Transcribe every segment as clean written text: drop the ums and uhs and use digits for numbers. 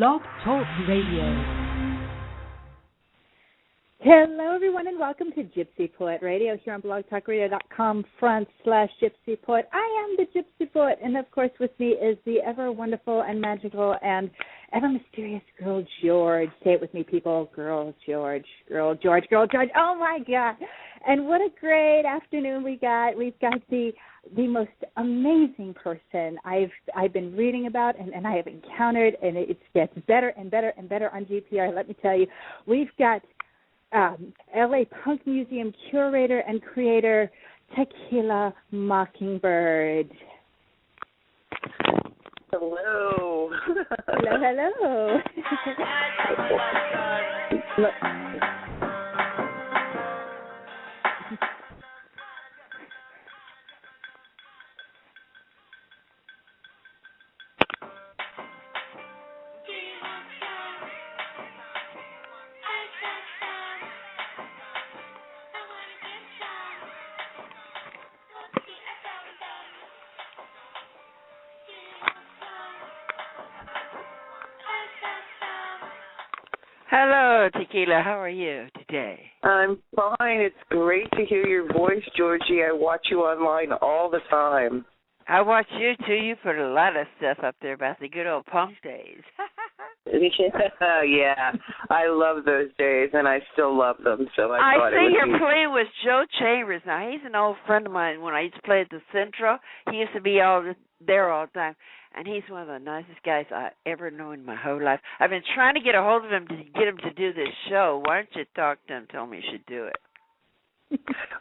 Blog Talk Radio. Hello, everyone, and welcome to Gypsy Poet Radio here on blogtalkradio.com/Gypsy Poet. I am the Gypsy Poet, and of course, with me is the ever wonderful and magical and ever mysterious girl George. Say it with me, people. Girl George. Oh my God! And what a great afternoon we got. We've got the most amazing person I've been reading about and I have encountered, and it gets better and better and better on GPR. Let me tell you, we've got LA Punk Museum curator and creator Taquila Mockingbird. Hello. Hello. Hello, Taquila. How are you today? I'm fine. It's great to hear your voice, Georgie. I watch you online all the time. I watch you, too. You put a lot of stuff up there about the good old punk days. Yeah, I love those days, and I still love them. So I thought see you're playing with Joe Chambers. Now, he's an old friend of mine. When I used to play at the Central, he used to be there all the time. And he's one of the nicest guys I ever known in my whole life. I've been trying to get a hold of him to get him to do this show. Why don't you talk to him, tell me you should do it?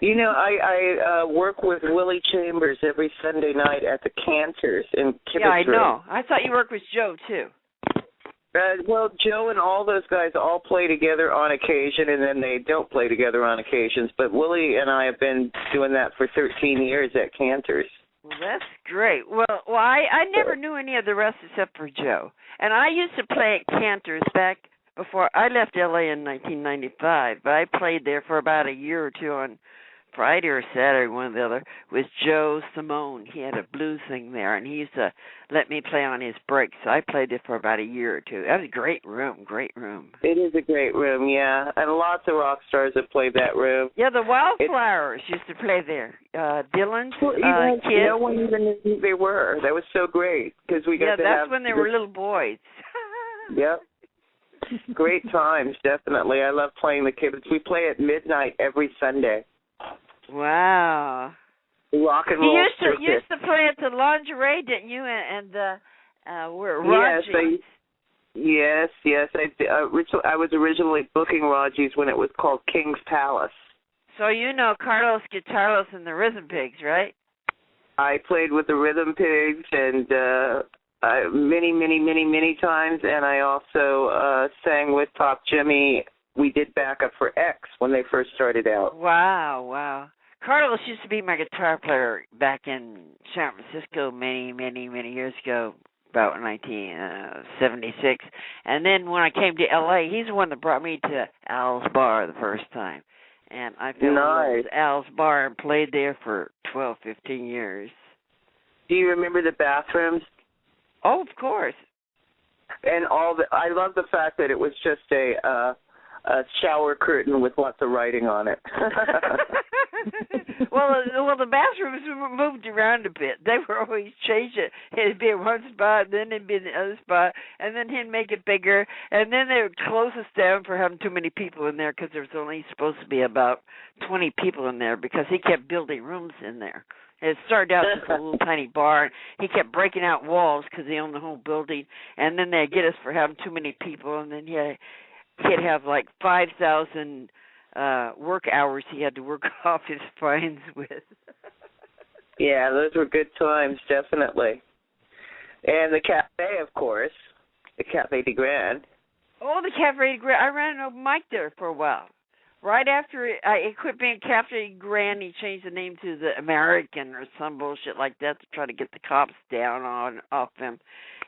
You know, I work with Willie Chambers every Sunday night at the Cantors in Kibitz. Yeah, I know. I thought you worked with Joe, too. Well, Joe and all those guys all play together on occasion, and then they don't play together on occasions. But Willie and I have been doing that for 13 years at Cantors. Well, that's great. Well, I never knew any of the rest except for Joe. And I used to play at Cantors back before I left L.A. in 1995. But I played there for about a year or two on Friday or Saturday, one or the other, with Joe Simone. He had a blues thing there, and he used to let me play on his breaks. So I played there for about a year or two. That was a great room. It is a great room, yeah. And lots of rock stars have played that room. Yeah, the Wildflowers used to play there. Dylan's kids. No one even knew who they were. That was so great because we got to have. Yeah, that's when they were little boys. Yep. Great times, definitely. I love playing the Kibitz. We play at midnight every Sunday. Wow. Rock and roll. You used to play at the Lingerie, didn't you? And where Raji's. Yes. I was originally booking Raji's when it was called King's Palace. So you know Carlos Guitarlos and the Rhythm Pigs, right? I played with the Rhythm Pigs and many times, and I also sang with Top Jimmy. We did backup for X when they first started out. Wow. Carlos used to be my guitar player back in San Francisco many years ago, about 1976. And then when I came to L.A., he's the one that brought me to Al's Bar the first time. And I fell in love with Al's Bar and played there for 12, 15 years. Do you remember the bathrooms? Oh, of course. And I love the fact that it was just a shower curtain with lots of writing on it. well, the bathrooms moved around a bit. They were always changing. It'd be in one spot, then it'd be in the other spot, and then he'd make it bigger, and then they would close us down for having too many people in there because there was only supposed to be about 20 people in there because he kept building rooms in there. It started out as a little tiny bar, and he kept breaking out walls because he owned the whole building, and then they'd get us for having too many people, and then he'd have like 5,000 work hours he had to work off his fines with. Yeah, those were good times, definitely. And the cafe, of course, the Cafe de Grand. Oh, the Cafe de Grand. I ran an open mic there for a while. Right after it quit being Cafe de Grand, he changed the name to the American or some bullshit like that to try to get the cops down off him.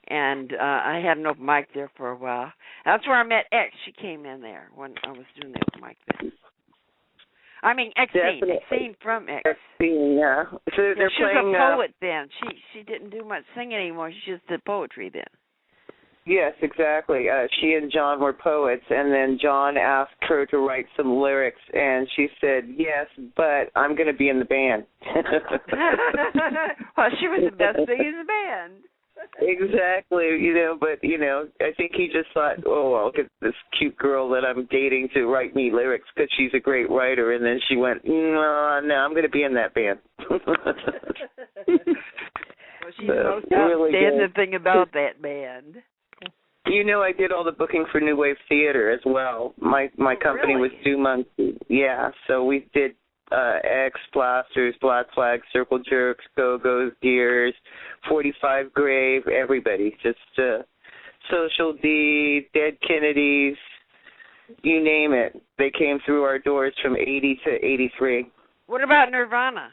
And I had an open mic there for a while. That's where I met X. She came in there when I was doing the open mic then. I mean, Xene from X. Xene, yeah. So they're she was playing, a poet then. She didn't do much singing anymore. She just did poetry then. Yes, exactly. She and John were poets, and then John asked her to write some lyrics, and she said, yes, but I'm going to be in the band. Well, she was the best thing in the band. Exactly, but, I think he just thought, oh, I'll get this cute girl that I'm dating to write me lyrics because she's a great writer, and then she went, no, I'm going to be in that band. Well, she's the most outstanding thing about that band. I did all the booking for New Wave Theater as well. My company really? was Due Monkey. Yeah, so we did X, Blasters, Black Flag, Circle Jerks, Go-Go's, Gears, 45 Grave, everybody. Just Social D, Dead Kennedys, you name it. They came through our doors from 80 to 83. What about Nirvana?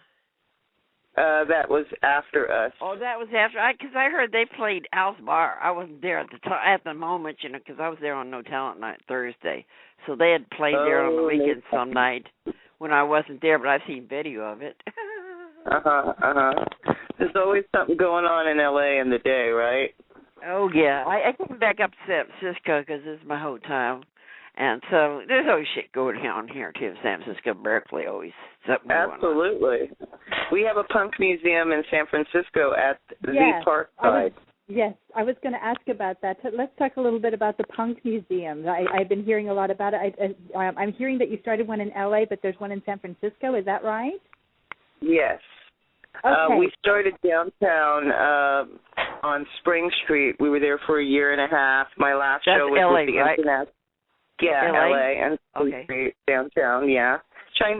That was after us. Oh, that was after. Because I heard they played Al's Bar. I wasn't there at the moment, because I was there on No Talent Night Thursday. So they had played there on the weekend some night when I wasn't there, but I've seen video of it. There's always something going on in L.A. in the day, right? Oh, yeah. I came back up to San Francisco because this is my hometown. And so there's always shit going on here, too. San Francisco, Berkeley, always something going on. Absolutely. We have a punk museum in San Francisco at the Parkside. Yes, I was going to ask about that. Let's talk a little bit about the punk museum. I've been hearing a lot about it. I'm hearing that you started one in L.A., but there's one in San Francisco. Is that right? Yes. Okay. We started downtown on Spring Street. We were there for a year and a half. My last show was LA, with the right? Internet. Yeah, LA and Spring Street, downtown, yeah.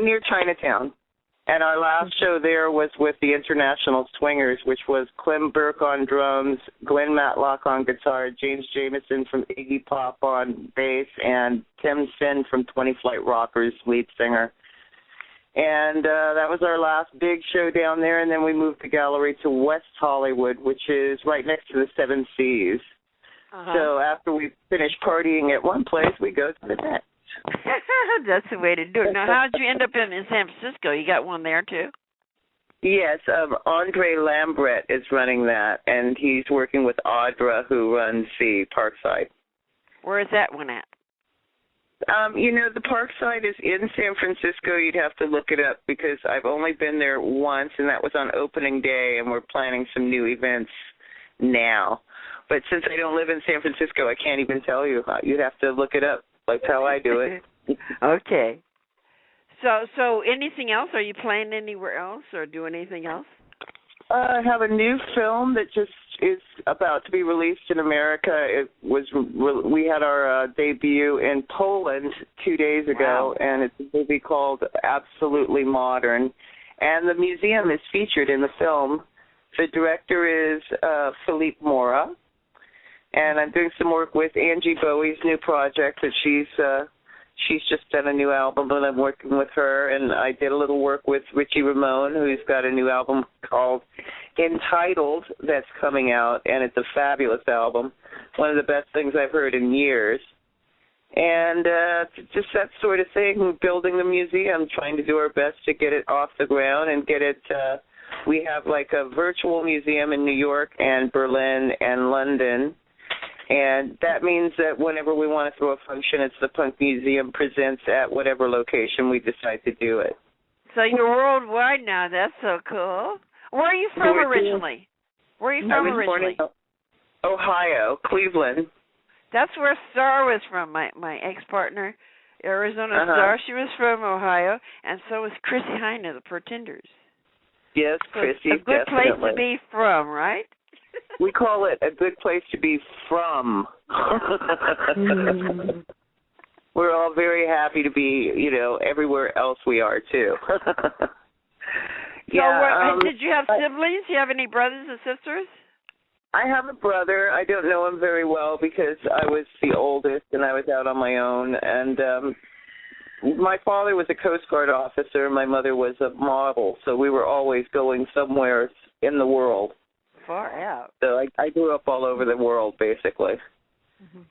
Near Chinatown. And our last show there was with the International Swingers, which was Clem Burke on drums, Glenn Matlock on guitar, James Jameson from Iggy Pop on bass, and Tim Sin from 20 Flight Rockers, lead singer. And that was our last big show down there, and then we moved the gallery to West Hollywood, which is right next to the Seven Seas. So after we finish partying at one place, we go to the next. That's the way to do it. Now, how did you end up in San Francisco? You got one there, too? Yes, Andre Lambret is running that, and he's working with Audra, who runs the Parkside. Where is that one at? The Parkside is in San Francisco. You'd have to look it up because I've only been there once, and that was on opening day, and we're planning some new events now. But since I don't live in San Francisco, I can't even tell you. You'd have to look it up. That's how I do it. Okay. So anything else? Are you playing anywhere else or doing anything else? I have a new film that just is about to be released in America. We had our debut in Poland 2 days ago, and it's a movie called Absolutely Modern. And the museum is featured in the film. The director is Philippe Mora. And I'm doing some work with Angie Bowie's new project that she's just done a new album, and I'm working with her. And I did a little work with Richie Ramone, who's got a new album called Entitled that's coming out, and it's a fabulous album, one of the best things I've heard in years. And just that sort of thing, building the museum, trying to do our best to get it off the ground and get it we have like a virtual museum in New York and Berlin and London. And that means that whenever we want to throw a function, it's the Punk Museum Presents at whatever location we decide to do it. So you're worldwide now. That's so cool. Where are you from originally? I was born in Ohio, Cleveland. That's where Star was from, my ex-partner, Arizona Star. She was from Ohio, and so was Chrissy Hine of the Pretenders. Yes, Chrissy, a good place to be from, right? We call it a good place to be from. We're all very happy to be, everywhere else we are, too. Did you have siblings? Do you have any brothers or sisters? I have a brother. I don't know him very well because I was the oldest and I was out on my own. And my father was a Coast Guard officer. My mother was a model, so we were always going somewhere in the world. Far out. So I grew up all over the world, basically.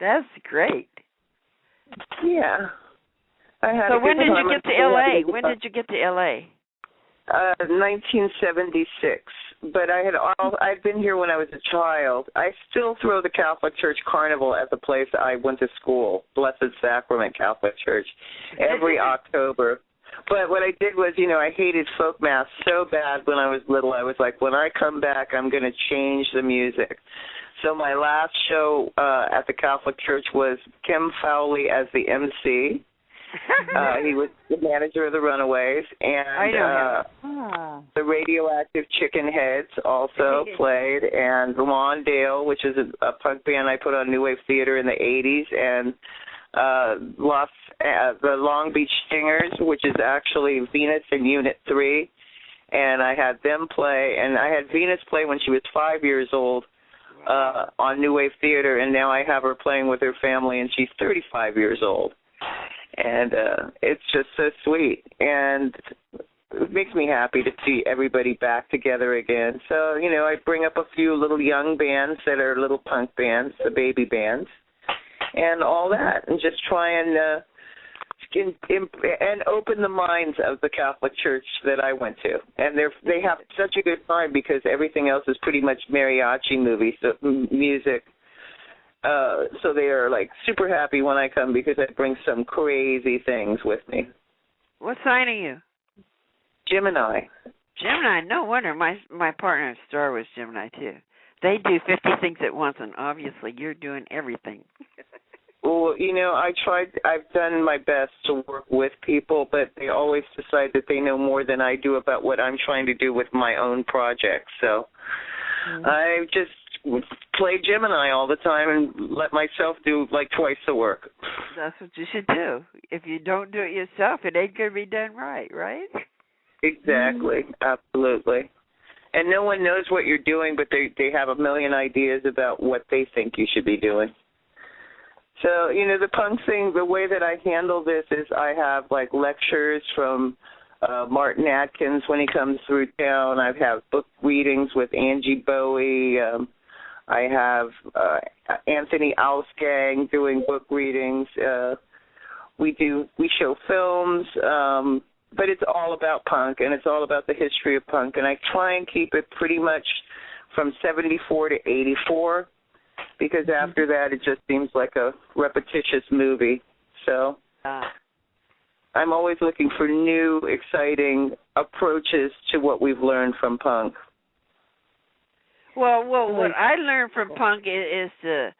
That's great. Yeah. So when did you get to L.A.? When did you get to L.A.? 1976. but I'd been here when I was a child. I still throw the Catholic Church Carnival at the place I went to school, Blessed Sacrament Catholic Church, every October. But what I did was, I hated folk mass so bad when I was little. I was like, when I come back, I'm going to change the music. So my last show at the Catholic Church was Kim Fowley as the MC. He was the manager of the Runaways, and the Radioactive Chicken Heads also played, and Lawndale, which is a punk band I put on New Wave Theater in the 80s, and the Long Beach Stingers, which is actually Venus in Unit 3, and I had them play, and I had Venus play when she was 5 years old on New Wave Theater, and now I have her playing with her family, and she's 35 years old. And it's just so sweet, and it makes me happy to see everybody back together again. So, I bring up a few little young bands that are little punk bands, the baby bands, and all that, and just try and open the minds of the Catholic Church that I went to. And they have such a good time because everything else is pretty much mariachi music. So they are like super happy when I come because I bring some crazy things with me. What sign are you? Gemini. Gemini, no wonder. My partner at Star was Gemini too. They do 50 things at once, and obviously you're doing everything. Well, I've done my best to work with people, but they always decide that they know more than I do about what I'm trying to do with my own project. So I just play Gemini all the time and let myself do like twice the work. That's what you should do. If you don't do it yourself, it ain't going to be done right? Exactly. Absolutely. And no one knows what you're doing, but they have a million ideas about what they think you should be doing. So, the punk thing, the way that I handle this is I have like lectures from Martin Atkins when he comes through town. I have book readings with Angie Bowie. I have Anthony Ausgang doing book readings. We show films, but it's all about punk, and it's all about the history of punk. And I try and keep it pretty much from 74 to 84, because after that it just seems like a repetitious movie. So I'm always looking for new, exciting approaches to what we've learned from punk. Well, what I learned from punk is to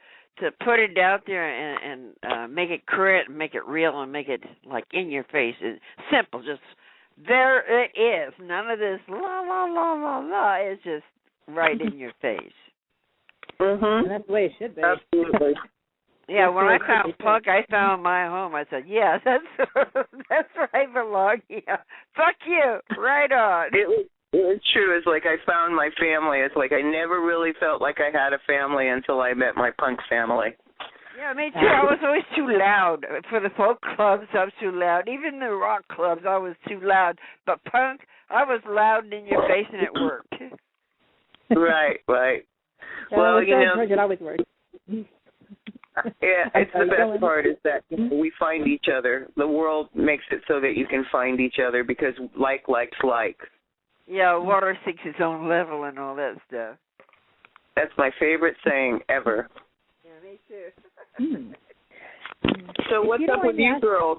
put it out there and make it current, and make it real, and make it like in your face. It's simple, just there it is. None of this la la la la la. It's just right in your face. And that's the way it should be. Absolutely. Yeah, when I found punk, I found my home. I said, yeah, that's where I belong. Yeah, fuck you, right on. It was true. It's like I found my family. It's like I never really felt like I had a family until I met my punk family. Yeah, me too. I was always too loud. For the folk clubs, I was too loud. Even the rock clubs, I was too loud. But punk, I was loud and in your face, and it worked. Right. Yeah, well, it always works. Yeah, it's the best part is that we find each other. The world makes it so that you can find each other because like likes like. Yeah, water seeks its own level and all that stuff. That's my favorite saying ever. Yeah, me too. So what's up with you girls?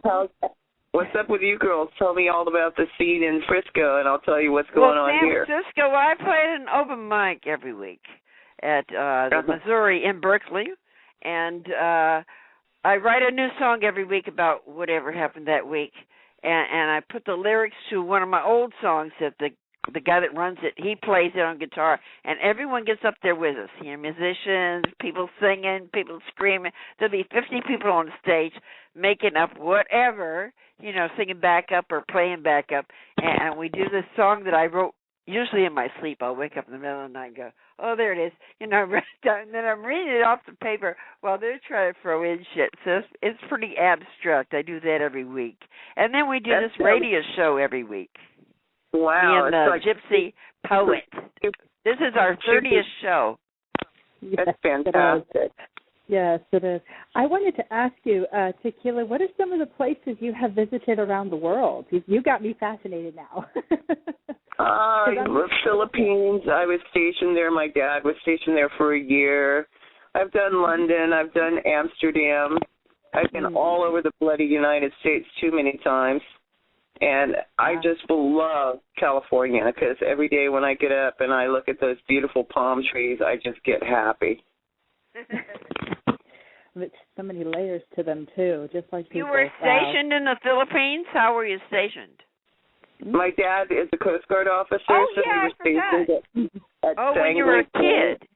What's up with you girls? Tell me all about the scene in Frisco, and I'll tell you what's going on here. San Francisco, I play an open mic every week at the Missouri in Berkeley, and I write a new song every week about whatever happened that week, and I put the lyrics to one of my old songs that the guy that runs it, he plays it on guitar, and everyone gets up there with us. Musicians, people singing, people screaming. There'll be 50 people on stage making up whatever, singing back up or playing back up, and we do this song that I wrote usually in my sleep. I'll wake up in the middle of the night and go, oh, there it is. I write it down, and then I'm reading it off the paper while they're trying to throw in shit. So it's pretty abstract. I do that every week. And then we do this radio show every week. Wow. And like Gypsy Poet. This is our 30th show. That's fantastic. Yes, it is. I wanted to ask you, Taquila, what are some of the places you have visited around the world? You got me fascinated now. The Philippines. I was stationed there. My dad was stationed there for a year. I've done London. I've done Amsterdam. I've been all over the bloody United States too many times. And I just love California because every day when I get up and I look at those beautiful palm trees, I just get happy. There's so many layers to them, too, just like people. You were stationed in the Philippines? How were you stationed? My dad is a Coast Guard officer. Oh, so yeah, we were stationed at when you were a kid.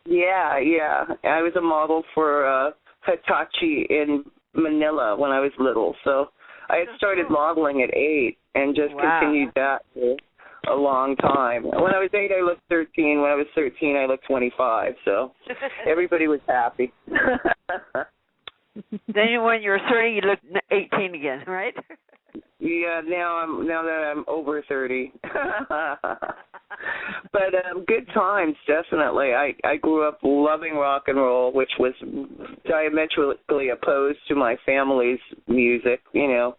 Yeah. I was a model for Hitachi in Manila when I was little. So I had started modeling at 8 and just continued that for a long time. When I was 8, I looked 13. When I was 13, I looked 25. So everybody was happy. Then when you were 30, you looked 18 again, right? Yeah, now that I'm over 30. But good times, definitely. I grew up loving rock and roll, which was diametrically opposed to my family's music. You know,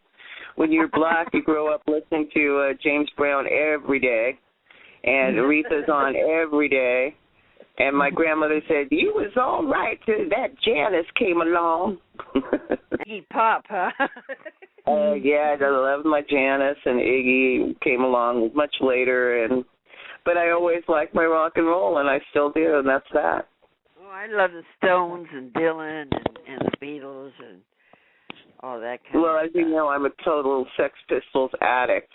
when you're black, you grow up listening to James Brown every day, and Aretha's on every day. And my grandmother said, "You was all right till that Janice came along." Iggy Pop, huh? Oh, yeah, I loved my Janice, and Iggy came along much later. But I always liked my rock and roll, and I still do, and that's that. Oh, I love the Stones and Dylan and the Beatles and all that kind of stuff. Well, as you know, I'm a total Sex Pistols addict.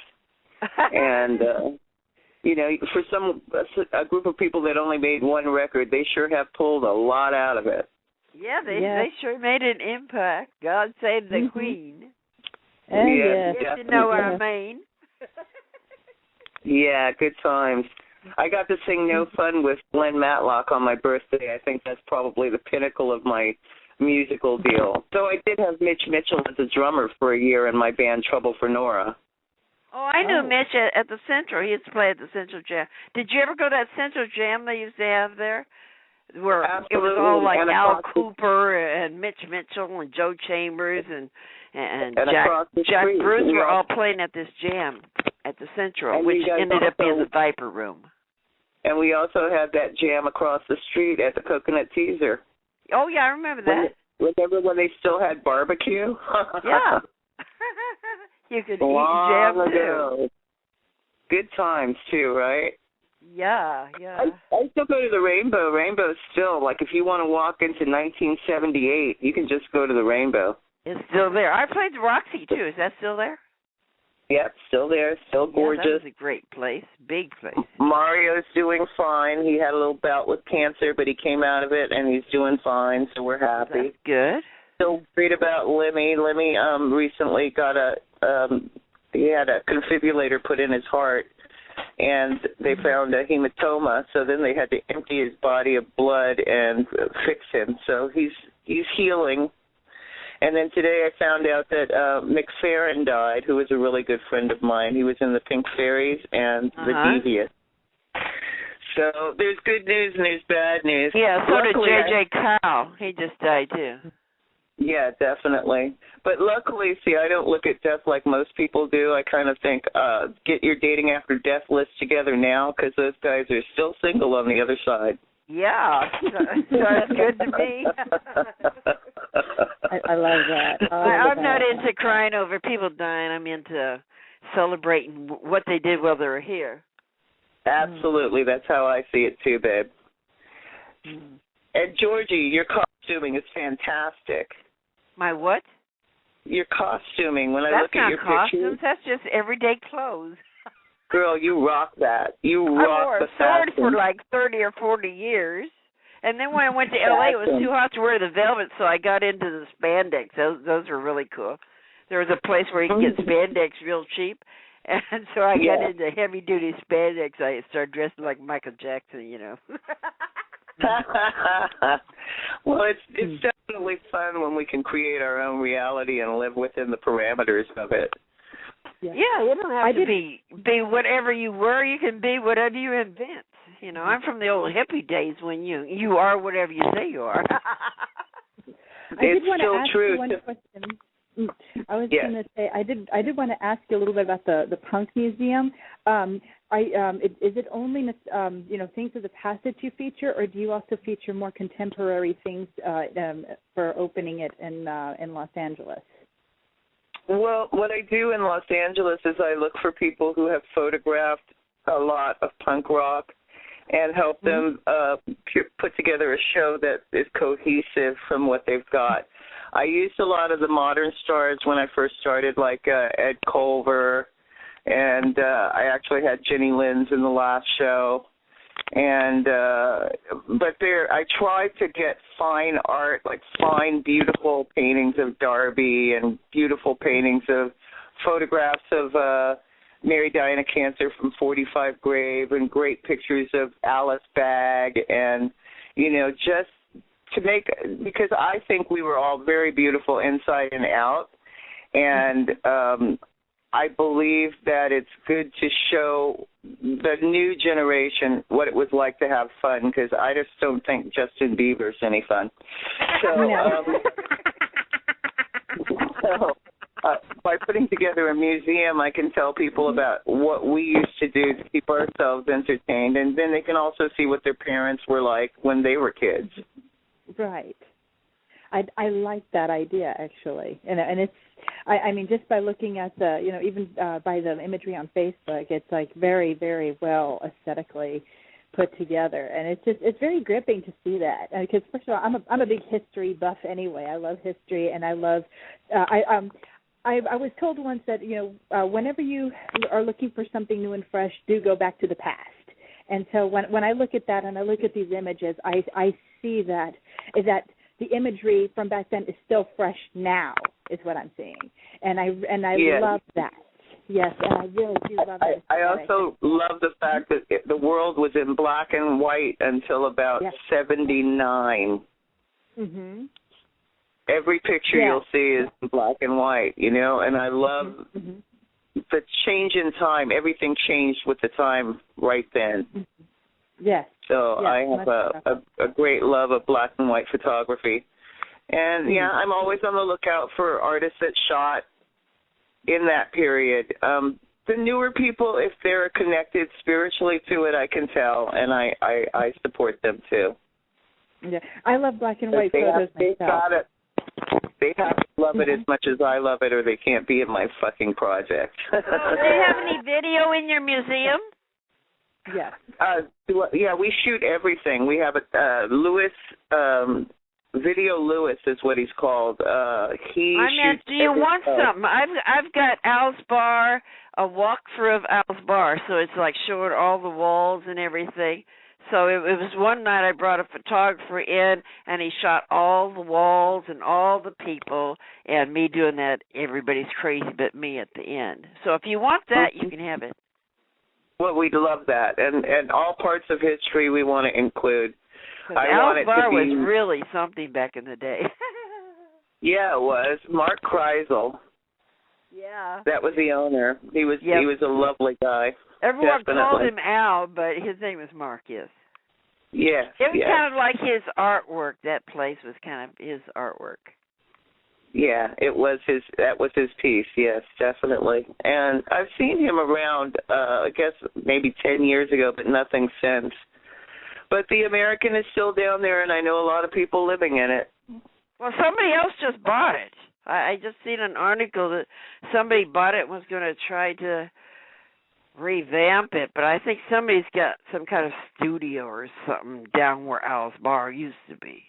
And, you know, for a group of people that only made one record, they sure have pulled a lot out of it. Yeah, they sure made an impact. God save the Queen. Yeah, if you know what I mean. Yeah, good times. I got to sing No Fun with Glenn Matlock on my birthday. I think that's probably the pinnacle of my musical deal. So I did have Mitch Mitchell as a drummer for a year in my band Trouble for Nora. Oh, I knew Mitch at the Central. He used to play at the Central Jam. Did you ever go to that Central Jam they used to have there? Where Absolutely. It was all like Al Cooper and Mitch Mitchell and Joe Chambers and Jack Bruce were all playing at this jam at the Central, which ended up being the Viper Room. And we also had that jam across the street at the Coconut Teaser. Oh, yeah, I remember that. Remember when they still had barbecue? Yeah. You could eat jam, too. Good times, too, right? Yeah. I still go to the Rainbow. Rainbow's still, like, if you want to walk into 1978, you can just go to the Rainbow. It's still there. I played the Roxy, too. Is that still there? Yep, still there, still gorgeous. Yeah, that was a great place, big place. Mario's doing fine. He had a little bout with cancer, but he came out of it, and he's doing fine, so we're happy. That's good. Still great about Lemmy. Lemmy recently got he had a defibrillator put in his heart, and they found a hematoma, so then they had to empty his body of blood and fix him. So he's healing. And then today I found out that McFerrin died, who was a really good friend of mine. He was in the Pink Fairies and the Devious. So there's good news and there's bad news. Yeah, so did J.J. Kyle. He just died, too. Yeah, definitely. But luckily, see, I don't look at death like most people do. I kind of think, get your dating after death list together now, because those guys are still single on the other side. Yeah, sounds good to me. I love that. I'm not into crying over people dying. I'm into celebrating what they did while they were here. Absolutely. That's how I see it, too, babe. And, Georgie, your costuming is fantastic. My what? Your costuming. When I look at your costumes. pictures. That's just everyday clothes. Girl, you rock that. You rock the I wore a sword for like 30 or 40 years. And then when I went to L.A., it was too hot to wear the velvet, so I got into the spandex. Those were really cool. There was a place where you could get spandex real cheap. And so I got into heavy-duty spandex. I started dressing like Michael Jackson, you know. Well, it's definitely fun when we can create our own reality and live within the parameters of it. Yeah, you don't have to be whatever you were. You can be whatever you invent. You know, I'm from the old hippie days when you are whatever you say you are. It's still true. One question. I was going to say I did want to ask you a little bit about the Punk Museum. is it only things of the past that you feature, or do you also feature more contemporary things for opening it in Los Angeles? Well, what I do in Los Angeles is I look for people who have photographed a lot of punk rock and help them put together a show that is cohesive from what they've got. I used a lot of the modern stars when I first started, like Ed Culver, and I actually had Jenny Lins in the last show. And but I tried to get fine art, like fine, beautiful paintings of Darby and beautiful paintings of photographs of Mary dying of cancer from 45 Grave, and great pictures of Alice Bag, and just to make, because I think we were all very beautiful inside and out, and I believe that it's good to show the new generation what it was like to have fun, because I just don't think Justin Bieber's any fun. So, by putting together a museum, I can tell people about what we used to do to keep ourselves entertained, and then they can also see what their parents were like when they were kids. Right. I like that idea, actually, and it's. I mean, just by looking at the, even by the imagery on Facebook, it's like very, very well aesthetically put together, and it's very gripping to see that. Because first of all, I'm a big history buff anyway. I love history, and I love. I was told once that whenever you are looking for something new and fresh, do go back to the past. And so when I look at that and I look at these images, I see that the imagery from back then is still fresh now, is what I'm seeing, and I love that. Yes, and I really do love it. I also love the fact that the world was in black and white until about 79. Mm-hmm. Every picture you'll see is in black and white, and I love the change in time. Everything changed with the time right then. Mm-hmm. Yes. So I have a great love of black and white photography. And, I'm always on the lookout for artists that shot in that period. The newer people, if they're connected spiritually to it, I can tell, and I support them too. Yeah, I love black and white photos myself. They have to love it as much as I love it, or they can't be in my fucking project. Do you have any video in your museum? Yes. We shoot everything. We have Video Lewis is what he's called. Do you want something? I've got Al's Bar, a walkthrough of Al's Bar, so it's like showing all the walls and everything. So it was one night I brought a photographer in, and he shot all the walls and all the people, and me doing that, everybody's crazy but me at the end. So if you want that, you can have it. Well, we'd love that, and all parts of history we want to include. Al's Bar was really something back in the day. Yeah, it was. Mark Kreisel. Yeah. That was the owner. He was a lovely guy. Everyone called him Al, but his name was Mark, yes. Yeah. It was kind of like his artwork. That place was kind of his artwork. Yeah, that was his piece, yes, definitely. And I've seen him around, I guess maybe 10 years ago, but nothing since. But the American is still down there, and I know a lot of people living in it. Well, somebody else just bought it. I just seen an article that somebody bought it and was going to try to revamp it, but I think somebody's got some kind of studio or something down where Al's Bar used to be.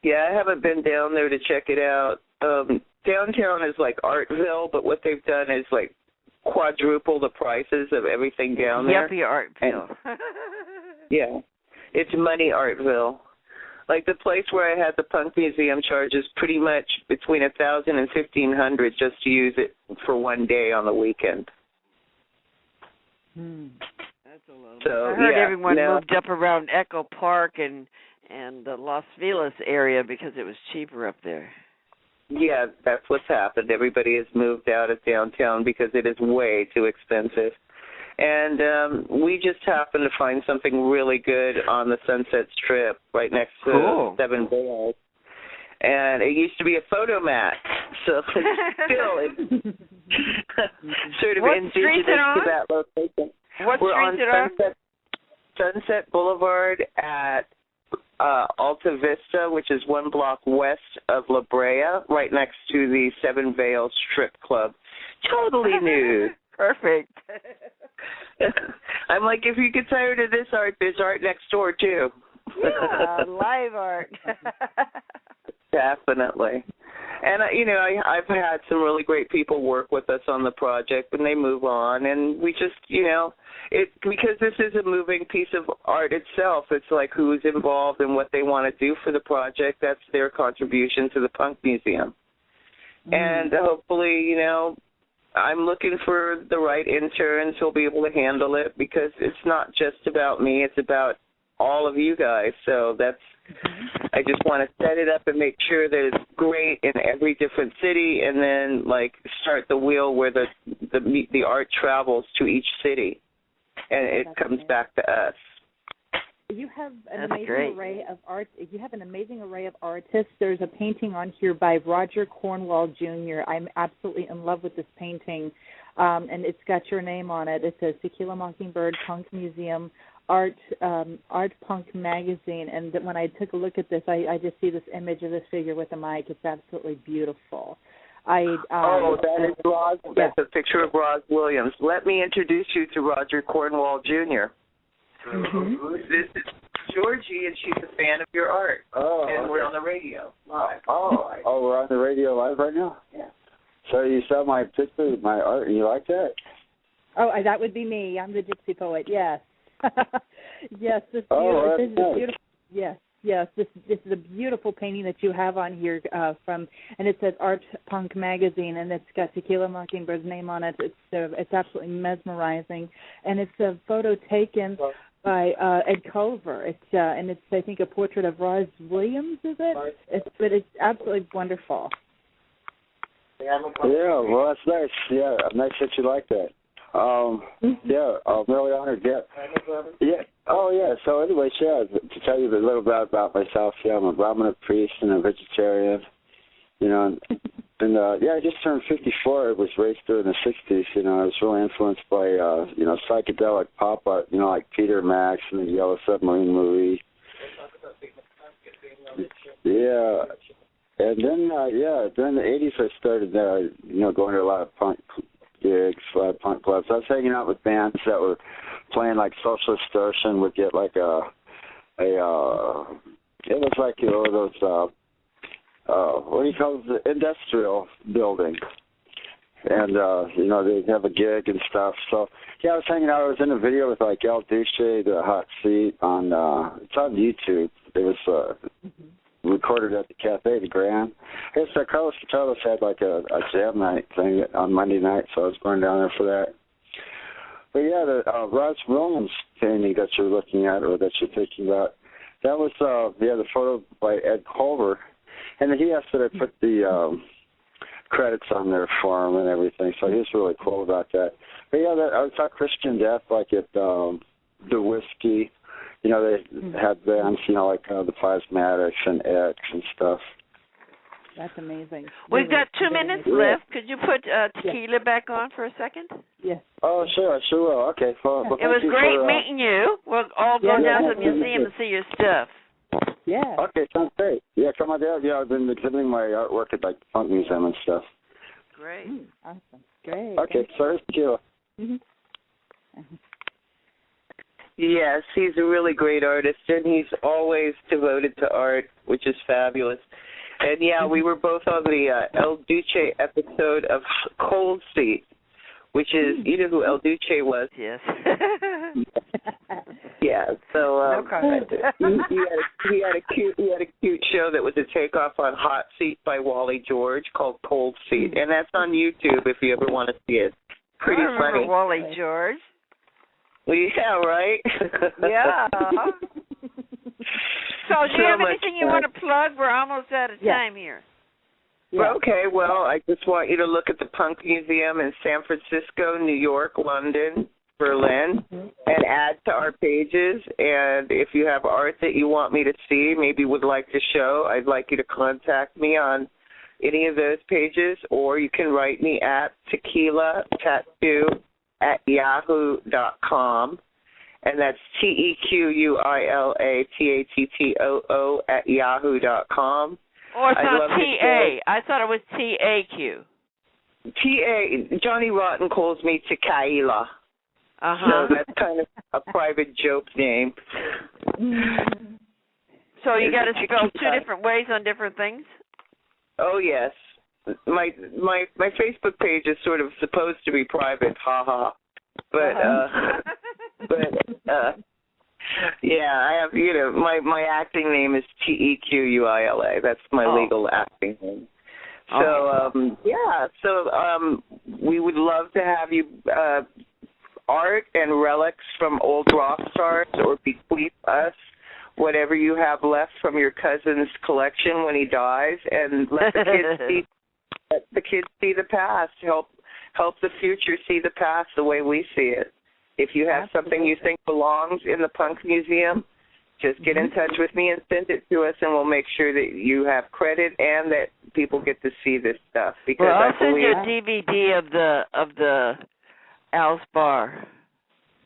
Yeah, I haven't been down there to check it out. Downtown is like Artville, but what they've done is like quadruple the prices of everything down there. Yuppie Artville. Yeah, it's money Artville. Like the place where I had the punk museum charges pretty much between $1,000 and $1,500 just to use it for one day on the weekend. That's a little. So I heard everyone moved up around Echo Park and the Los Feliz area because it was cheaper up there. Yeah, that's what's happened. Everybody has moved out of downtown because it is way too expensive. And we just happened to find something really good on the Sunset Strip right next to Seven Bales. And it used to be a photo mat, so it's still sort of indigenous to that location. What We're street on is it on? Sunset Boulevard at Alta Vista, which is 1 block west of La Brea, right next to the Seven Veils Strip Club. Totally nude. Perfect. I'm like, if you get tired of this art, there's art next door, too. Yeah, live art. Definitely. And, I've had some really great people work with us on the project, and they move on. And we just, because this is a moving piece of art itself, it's like who's involved and what they want to do for the project. That's their contribution to the Punk Museum. And hopefully, I'm looking for the right interns who'll be able to handle it, because it's not just about me. It's about all of you guys. So I just want to set it up and make sure that it's great in every different city, and then start the wheel where the art travels to each city, and it comes back to us. You have an amazing array of art. You have an amazing array of artists. There's a painting on here by Roger Cornwall Jr. I'm absolutely in love with this painting, and it's got your name on it. It says Tequila Mockingbird Punk Museum Art Punk Magazine. And when I took a look at this, I just see this image of this figure with a mic. It's absolutely beautiful. That is Roz. That's a picture of Roz Williams. Let me introduce you to Roger Cornwall Jr. This is Georgie, and she's a fan of your art. And we're on the radio live. We're on the radio live right now? Yeah. So you saw my picture, my art, and you like that? Oh, that would be me. I'm the Gypsy poet, yes. Yes, this is beautiful. Yes, this is a beautiful painting that you have on here and it says Art Punk Magazine, and it's got Tequila Mockingbird's name on it. It's absolutely mesmerizing, and it's a photo taken by Ed Culver. It's I think a portrait of Roz Williams, is it? It's absolutely wonderful. Yeah, well, that's nice. Yeah, nice that you like that. Yeah, I'm really honored. Yeah. Oh, yeah. So, anyway, to tell you a little bit about myself, I'm a Brahmana priest and a vegetarian, and I just turned 54. I was raised during the 60s. I was really influenced by, psychedelic pop art, like Peter Max and the Yellow Submarine movie. Yeah. And then, during the 80s, I started, going to a lot of punk gigs, a lot of punk clubs. I was hanging out with bands that were playing Social Distortion. Would get it was like those what do you call it, the industrial building, and they'd have a gig and stuff. So I was hanging out. I was in a video with El Duce, the Hot Seat on it's on YouTube. It was recorded at the Cafe de Grand. Carlos Catales had a jam night thing on Monday night, so I was going down there for that. But the Roz Williams painting that you're looking at, or that you're thinking about, that was the photo by Ed Culver, and he asked that I put the credits on there for him and everything, so he was really cool about that. But I saw Christian Death at the Whiskey. They had bands, the Plasmatics and X and stuff. That's amazing. We've got 2 minutes left. Could you put Tequila back on for a second? Yes. Oh, sure, I sure will. Okay. Well, it was great meeting you. We'll all go down to the museum and see your stuff. Yeah. Okay, sounds great. Yeah, come on down. Yeah, I've been exhibiting my artwork at the Punk Museum and stuff. Great. Awesome. Great. Okay, so here's Tequila. Yes, he's a really great artist, and he's always devoted to art, which is fabulous. And, we were both on the El Duce episode of Cold Seat, which is, you know who El Duce was? Yes. Yeah, so no comment. he had a cute show that was a takeoff on Hot Seat by Wally George called Cold Seat, and that's on YouTube if you ever want to see it. Pretty funny. Wally George. Well, yeah, right? Yeah. So do you have anything you want to plug? We're almost out of time here. Yeah. Okay, well, I just want you to look at the Punk Museum in San Francisco, New York, London, Berlin, and add to our pages. And if you have art that you want me to see, maybe would like to show, I'd like you to contact me on any of those pages, or you can write me at Taquila Tattoo tequila@yahoo.com, and that's tequilatoo@yahoo.com. Or it's not T-A. I thought it was T-A-Q. T-A, Johnny Rotten calls me Taquila. Uh-huh. So that's kind of a private joke name. So you got to spell two different ways on different things? Oh, yes. My Facebook page is sort of supposed to be private, haha. But yeah, I have, my acting name is Tequila. That's my legal acting name. So we would love to have you art and relics from old rock stars, or bequeath us whatever you have left from your cousin's collection when he dies, and let the kids see the past. Help the future see the past the way we see it. If you have something you think belongs in the Punk Museum, just get in touch with me and send it to us, and we'll make sure that you have credit and that people get to see this stuff. Because I'll send you a DVD of the Al's Bar.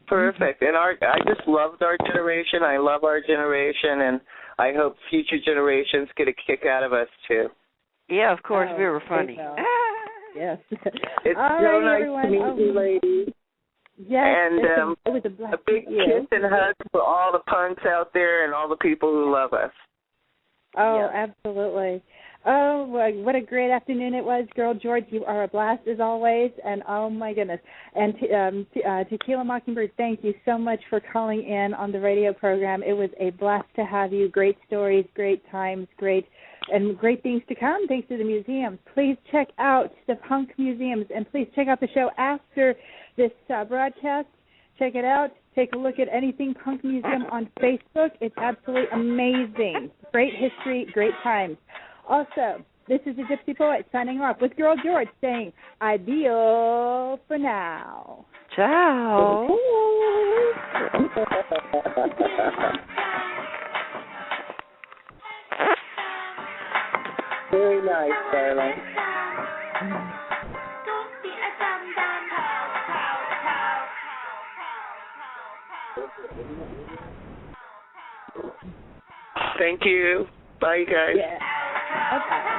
Perfect. And I just loved our generation. I love our generation, and I hope future generations get a kick out of us, too. Yeah, of course, we were funny. Yes. It's so nice to meet you, ladies. Yes, and it was a big kiss and hug for all the punks out there and all the people who love us. Oh, absolutely. Oh, what a great afternoon it was, Girl George. You are a blast as always, and oh my goodness. And Tequila Mockingbird, thank you so much for calling in on the radio program. It was a blast to have you. Great stories, great times, great things to come thanks to the museums. Please check out the Punk Museums, and please check out the show after this broadcast. Check it out. Take a look at Anything Punk Museum on Facebook. It's absolutely amazing. Great history, great times. Also, this is the Gypsy Poet signing off with Girl George saying, "Adio for now." Ciao. Very nice, darling. Thank you. Bye, guys. Yeah. Okay.